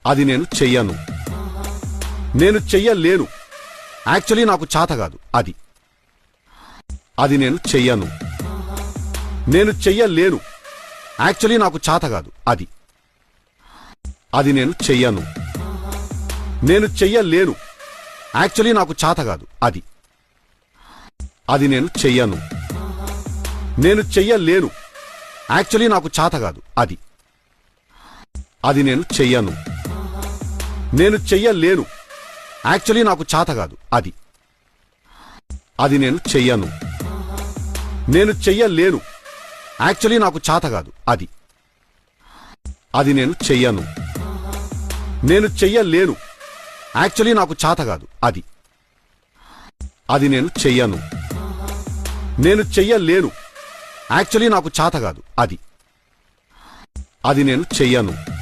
అది నేను చెయ్యను. నేను చెయ్యలేను. యాక్చువల్లీ నాకు చేత కాదు. అది నేను చెయ్యను. నేను చెయ్యలేను. యాక్చువల్లీ నాకు చేత కాదు. అది నేను చెయ్యను. నేను చెయ్యలేను. యాక్చువల్లీ నాకు చేత కాదు. అది నేను చెయ్యను. నేను చెయ్యలేను. యాక్చువల్లీ నాకు చేత కాదు. అది నేను చెయ్యను. నేను చెయ్యలేను. యాక్చువల్లీ నాకు చేత కాదు. అది నేను చెయ్యను. నేను చెయ్యలేను. యాక్చువల్లీ నాకు చేత కాదు. అది నేను చెయ్యను. నేను చెయ్యలేను. యాక్చువల్లీ నాకు చేత కాదు. అది నేను చెయ్యను. నేను చెయ్యలేను. యాక్చువల్లీ నాకు చేత కాదు. అది నేను చెయ్యను.